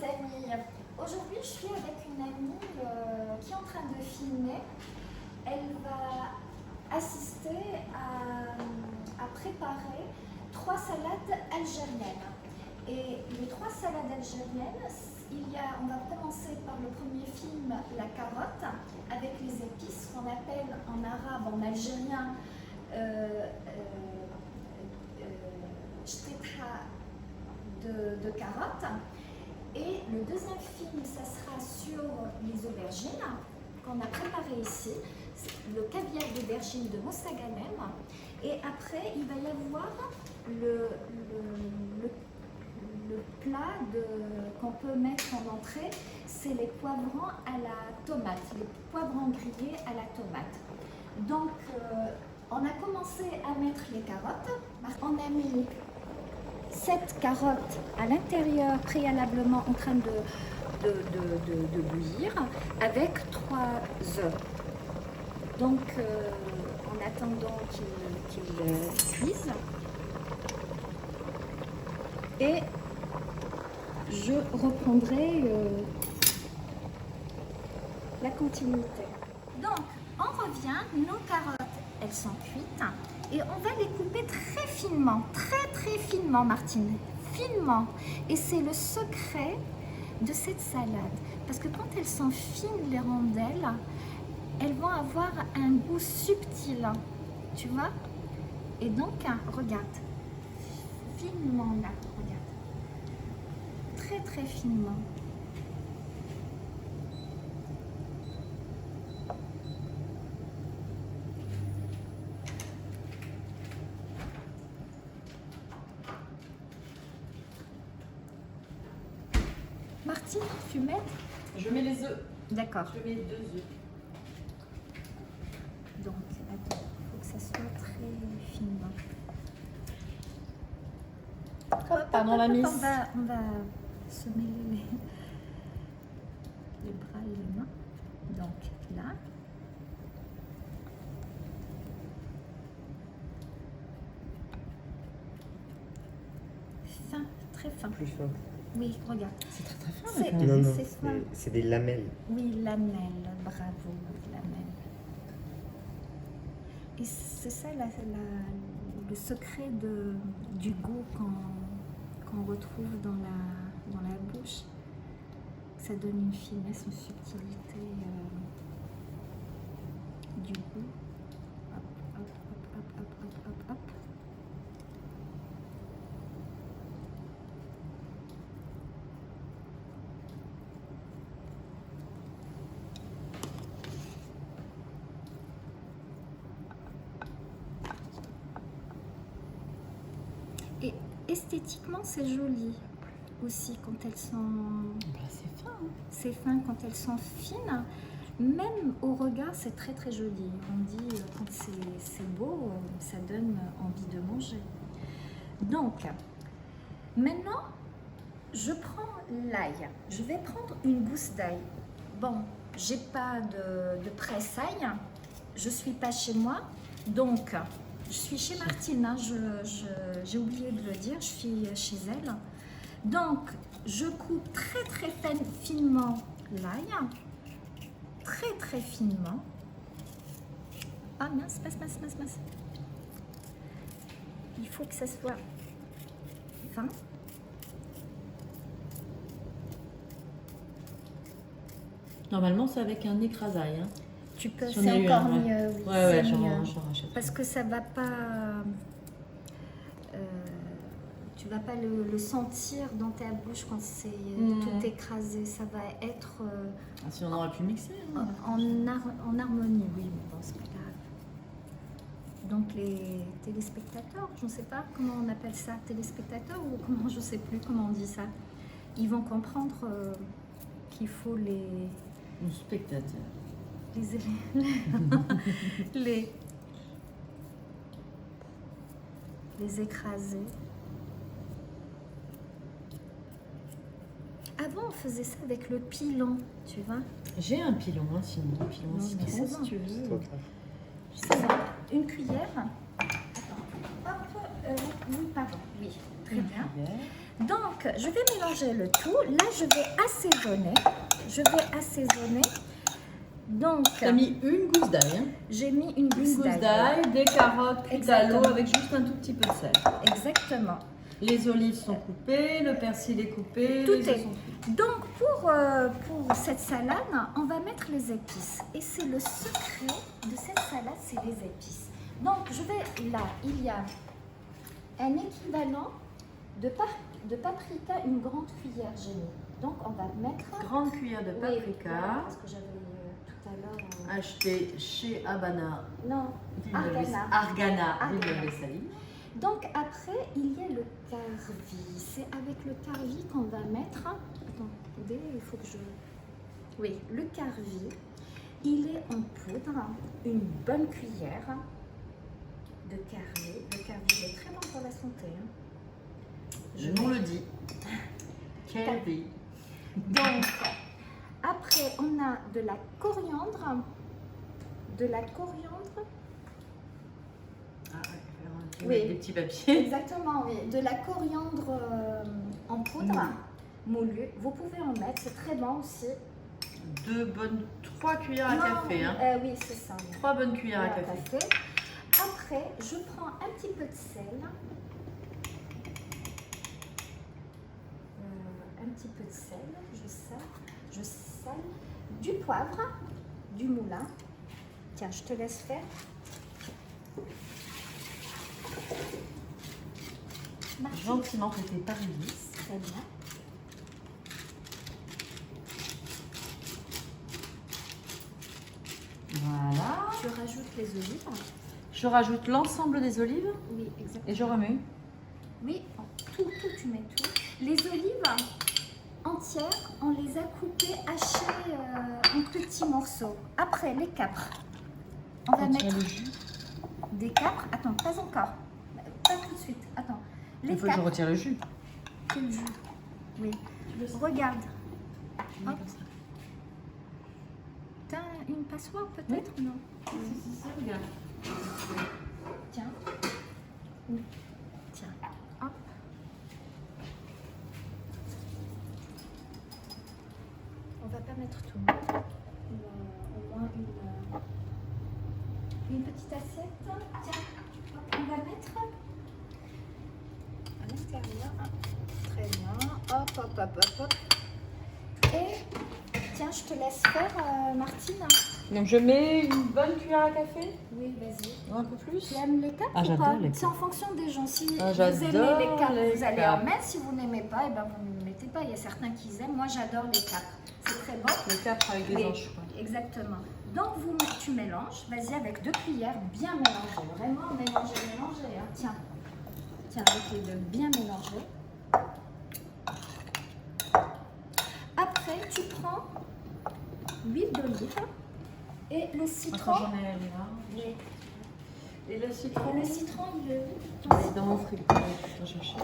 amis, aujourd'hui je suis avec une amie qui est en train de filmer. Elle va assister à préparer 3 salades algériennes. Et les 3 salades algériennes, on va commencer par le premier film, la carotte, avec les épices qu'on appelle en arabe, en algérien, shtitha de carottes. Et le deuxième film, ça sera sur les aubergines qu'on a préparé ici, le caviar d'aubergine de Moussaganem. Et après, il va y avoir le plat qu'on peut mettre en entrée, c'est les poivrons à la tomate, les poivrons grillés à la tomate. Donc, on a commencé à mettre les carottes. On a mis 7 carottes à l'intérieur, préalablement en train de bouillir, avec 3 œufs. Donc, en attendant qu'ils cuisent, et je reprendrai la continuité. Donc, on revient, nos carottes, elles sont cuites et on va les couper très finement, très finement, Martine, finement. Et c'est le secret de cette salade, parce que quand elles sont fines, les rondelles, elles vont avoir un goût subtil, tu vois. Et donc, regarde, finement là, regarde. Très finement. Martine, tu mets? Je mets les œufs. D'accord. Je mets 2 œufs. Donc, attends, il faut que ça soit très finement. Hop, pardon la mise. On va se mêler les bras et les mains. Donc là. Fin, très fin. Plus fin. Oui, regarde. C'est très fin. C'est Non, fin. c'est des lamelles. Oui, lamelles, bravo, lamelles. Et c'est ça le secret du goût qu'on retrouve dans la bouche. Ça donne une finesse, une subtilité du goût. Hop, hop, hop, hop, hop, hop, hop, hop. Et esthétiquement, c'est joli aussi quand elles sont... C'est fin. Hein. C'est fin quand elles sont fines. Même au regard, c'est très joli. On dit quand c'est beau, ça donne envie de manger. Donc, maintenant, je prends l'ail. Je vais prendre une gousse d'ail. Bon, j'ai pas de presse-ail. Je suis pas chez moi. Donc, je suis chez Martine. Hein, j'ai oublié de le dire. Je suis chez elle. Donc, je coupe très finement l'ail. Très finement. Ah mince. Il faut que ça soit fin. Normalement, c'est avec un écrasaille. Hein. Tu peux, Si on c'est a eu encore un, mieux. Oui, Ouais, c'est j'en mieux. rachète. Parce que ça va pas... tu vas pas le sentir dans ta bouche quand c'est tout écrasé. Ça va être Ah, si on aurait pu mixer. Hein. en harmonie, oui, mais bon, c'est pas grave. Donc les téléspectateurs, je ne sais pas comment on appelle ça, téléspectateurs ou comment, je ne sais plus comment on dit ça, ils vont comprendre qu'il faut les Spectateurs. les écraser. Avant, on faisait ça avec le pilon, tu vois. J'ai un pilon, hein, sinon. Un pilon Non, mais citron, c'est bon. si tu veux. Trop grave. C'est ça. Une cuillère. Attends. Hop. Oui, pardon. Oui, très bien. cuillère. Donc, je vais mélanger le tout. Là, je vais assaisonner. Donc, Tu as mis une gousse d'ail. Hein. j'ai mis une Une gousse gousse d'ail. d'ail, des carottes cuites à l'eau avec juste un tout petit peu de sel. Exactement. Les olives sont coupées, le persil est coupé. Tout les œufs est. sont cuits. Donc, pour cette salade, on va mettre les épices. Et c'est le secret de cette salade, c'est les épices. Donc, là, il y a un équivalent de paprika, une grande cuillère, j'ai mis. Donc, on va mettre... Grande cuillère de Oui, paprika. voilà, parce que j'avais tout à l'heure... Acheté chez Habana. Non, Argana. Argana, Argana. Villeneuve-les-Salines. Donc après, il y a le carvi. C'est avec le carvi qu'on va mettre... Attendez, il faut que je... Oui, le carvi, il est en poudre, une bonne cuillère de carvi. Le carvi il est très bon pour la santé. Hein. Le nom le dit. Carvi. Donc, après, on a de la coriandre. De la coriandre. Ah ouais, Oui. des petits papiers. Exactement, oui. De la coriandre en poudre, moulue. Vous pouvez en mettre, c'est très bon aussi. 3 cuillères à café. Hein. Oui, c'est ça. Oui. 3 bonnes cuillères à Voilà, café. parfait. Après, je prends un petit peu de sel. Un petit peu de sel. Je sale. Du poivre, du moulin. Tiens, je te laisse faire. Martine. Gentiment pété par Iris. Très bien. Voilà. Je rajoute les olives. Je rajoute l'ensemble des olives Oui, exactement. et je remue. Oui, tout, tu mets tout. Les olives entières, on les a coupées, hachées en petits morceaux. Après, les capres. On va mettre le jus. des capres. Attends, pas encore. Pas tout de suite. Attends. Les Il faut que je capres. retire le jus. Quel jus? Oui. Regarde. Hop. T'as une passoire peut-être? Non. Regarde. Tiens. Oui. Tiens. Hop. On va pas mettre tout. Au moins une petite assiette. Tiens. Hop, on va mettre à l'intérieur. Très bien. Hop, hop, hop, hop, hop. Et tiens, je te laisse faire, Martine. Donc je mets une bonne cuillère à café. Oui, vas-y. Un peu plus. Tu aimes les capres Ah, ou j'adore pas? les C'est en fonction des gens. Si Ah, vous aimez j'adore les capres, les vous allez capres. en mettre. Si vous n'aimez pas, eh ben, vous ne mettez pas. Il y a certains qui aiment. Moi, j'adore les capres. C'est très bon. Le capre avec des Oui, anchois. exactement. Donc, tu mélanges. Vas-y, avec 2 cuillères, bien mélanger. Vraiment mélanger. Hein. Tiens, avec les deux, bien mélanger. Après, tu prends l'huile d'olive et le citron. Attends, j'en ai un là. Oui. Et le citron. Le citron, il est où? Il est dans mon frigo. Je vais chercher.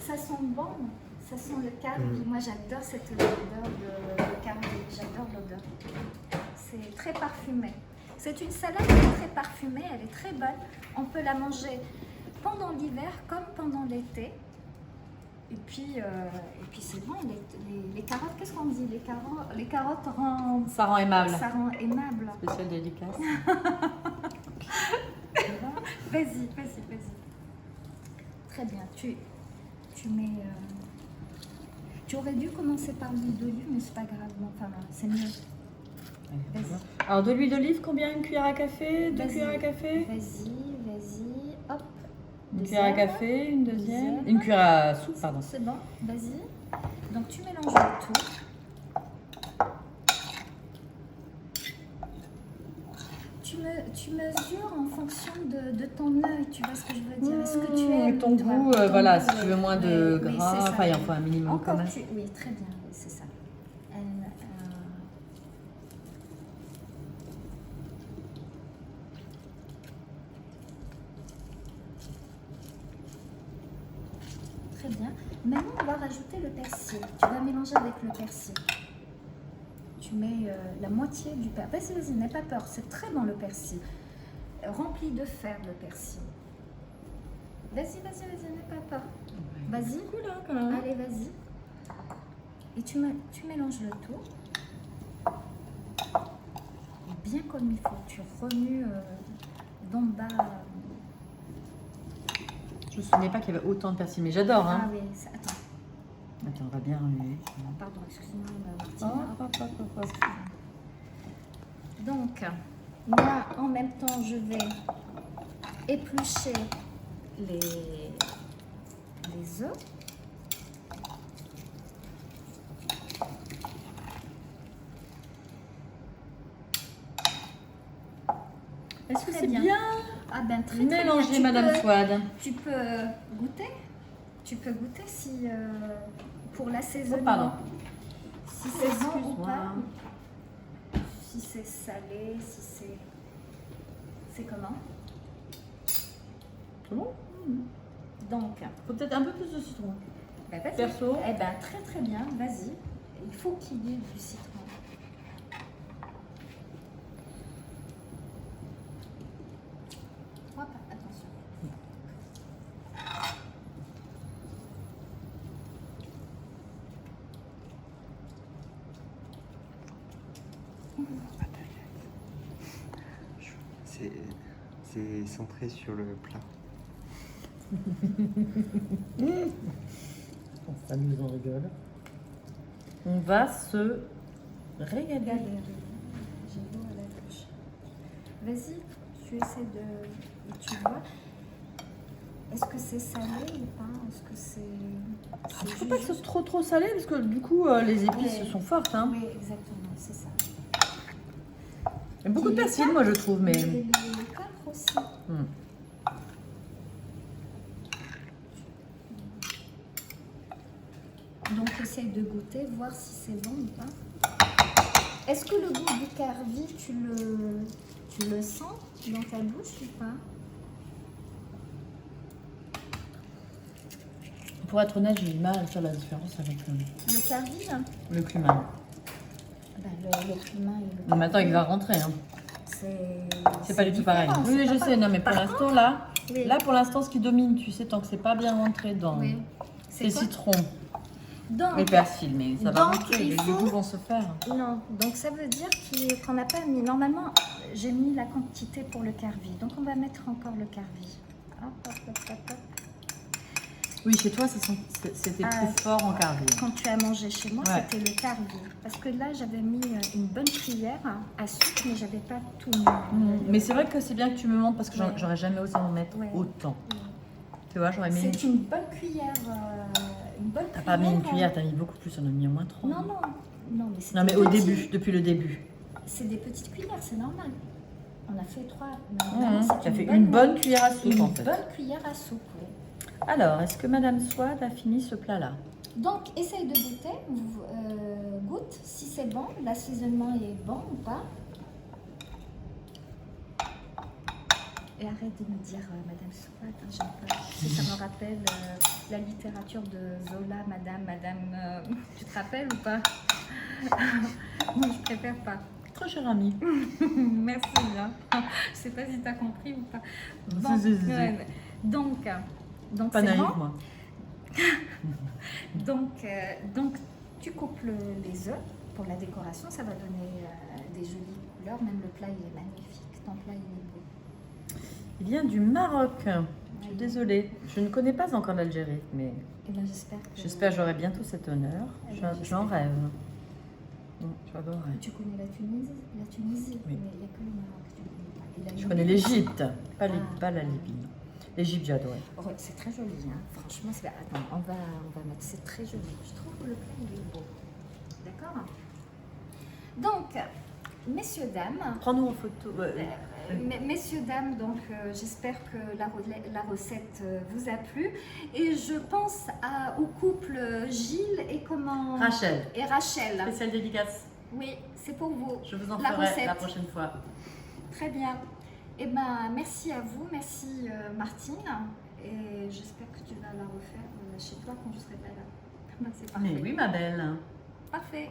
Ça sent bon, ça sent le carvi. Moi j'adore cette odeur de carvi, j'adore l'odeur. C'est très parfumé. C'est une salade qui est très parfumée, elle est très bonne. On peut la manger pendant l'hiver comme pendant l'été. Et puis c'est bon, les carottes, qu'est-ce qu'on dit? Les carottes rendent... Ça rend aimable. Ça rend aimable. Spécial dédicace. Vas-y. Très bien, tu mets... Tu aurais dû commencer par l'huile d'olive, mais c'est pas grave, enfin c'est mieux. Vas-y. Alors de l'huile d'olive, combien? Une cuillère à café? 2 Vas-y. cuillères à café? Vas-y, hop. Une cuillère à Deuxième. café, une deuxième. Deuxième. Une cuillère à soupe, pardon. C'est bon, vas-y. Donc tu mélanges le tout. Tu mesures en fonction de ton œil, tu vois ce que je veux dire. Est-ce que tu aimes ton toi, goût, ton voilà, goût, si tu veux moins de oui, gras, c'est ça, enfin il en oui. faut un minimum Encore quand même. oui, très bien, oui, c'est ça. Très bien. Maintenant, on va rajouter le persil. Tu vas mélanger avec le persil. tu mets la moitié du persil. Vas-y, n'aie pas peur, c'est très bon le persil. Rempli de fer le persil. Vas-y, n'aie pas peur. Vas-y. Cool, hein, quand même. Allez, vas-y. Et tu mélanges le tout. Bien comme il faut. Tu remues d'en bas. Je me souvenais pas qu'il y avait autant de persil, mais j'adore. Hein. Ah oui, attends. Attends, on va bien remuer. Pardon, excuse-moi, Oh, Martine. Donc, moi, en même temps, je vais éplucher les œufs. Est-ce que Très c'est bien. bien Ah ben très mélangé, bien. Madame Swad? Tu peux goûter. Tu peux goûter si pour l'assaisonnement. Oh, pardon. Si c'est bon ou Excuse-moi. pas. Si c'est salé, si c'est comment? C'est bon? Donc, Faut peut-être un peu plus de citron. ben, vas-y. Perso. Eh ben très bien, vas-y. Il faut qu'il y ait du citron. Hop, attention. C'est centré sur le plat. On s'amuse, on rigole. On va se régaler. Regarde, j'ai l'eau à la bouche. Vas-y, tu essaies de... et tu vois. Est-ce que c'est salé ou pas? Est-ce que c'est... Il faut pas que ce soit trop salé parce que du coup les épices Ouais. sont fortes. Hein. Oui, exactement, c'est ça. Il y a beaucoup de persil, moi je trouve, mais. Les capres aussi. Hmm. Donc, essaye de goûter, voir si c'est bon ou pas. Est-ce que le goût du carvi, tu le sens dans ta bouche ou pas? Pour être honnête, j'ai du mal à faire la différence avec Le carvi, hein? le cumin. Ben, le cumin et le Non, mais attends, il va rentrer. Hein. C'est pas du tout pareil. différent, Oui, c'est je pas sais. Non, mais pour Par l'instant, là, Oui. là, pour l'instant, ce qui domine, tu sais, tant que c'est pas bien rentré dans Oui. c'est C'est le quoi? citron et Donc, le persil, mais ça va Donc, rentrer. il Les faut- goûts vont se faire. non, donc ça veut dire qu'on n'a pas mis. Normalement, j'ai mis la quantité pour le carvi. Donc, on va mettre encore le carvi. Hop, hop, hop, hop, hop. Oui, chez toi, c'était Ah, plus fort en carvi. Quand tu as mangé chez moi, Ouais. c'était le carvi. Parce que là, j'avais mis une bonne cuillère à sucre, mais j'avais pas tout mis. Mais c'est vrai que c'est bien que tu me montres parce que Ouais. j'aurais jamais osé en mettre Ouais. autant. Oui. Tu vois, j'aurais mis une... C'est une bonne cuillère. T'as pas mis une cuillère, t'as mis beaucoup plus, on a mis au moins 3. Non, mais c'est Non, mais au début, depuis le début. C'est des petites cuillères, c'est normal. On a fait 3. T'as fait une bonne cuillère à soupe Une en fait. bonne cuillère à soupe, oui. Alors, est-ce que Madame Swad a fini ce plat-là? Donc, essaye de goûter. Goûte si c'est bon, l'assaisonnement est bon ou pas. Et arrête de me dire Madame Swad, hein, j'aime pas. Ça me rappelle la littérature de Zola, Madame. Tu te rappelles ou pas? Moi, je préfère pas. Très cher ami. Merci. Hein. Je sais pas si tu as compris ou pas. Bon, Si. ouais. Donc Pas c'est naïf, bon. moi. Donc, tu coupes les œufs pour la décoration. Ça va donner des jolies couleurs. Même le plat, il est magnifique. Ton plat, il est beau. Il vient du Maroc. Je suis désolée. Je ne connais pas encore l'Algérie, mais Et ben, j'espère que... j'espère que j'aurai bientôt cet honneur. J'en rêve. J'adorerais. Tu connais la Tunisie? Oui. Mais il n'y a que le Maroc que tu connais pas. Et la Je Libye connais aussi. l'Égypte, pas Ah. la Libye. L'Égypte, j'ai adoré. Ouais, c'est très joli, hein. Franchement, attends, on va mettre, c'est très joli. Je trouve que le plat, il est beau. D'accord? Donc, messieurs, dames, Prends-nous en photo. messieurs, dames, donc j'espère que la recette vous a plu. Et je pense au couple Gilles et comment... Rachel. Et Rachel. Spéciale dédicace. Oui, c'est pour vous. Je vous en La ferai recette. la prochaine fois. Très bien. Eh ben, merci à vous, merci Martine. Et j'espère que tu vas la refaire chez toi quand je serai pas là. Ben, c'est parfait. Mais oui, ma belle. Parfait.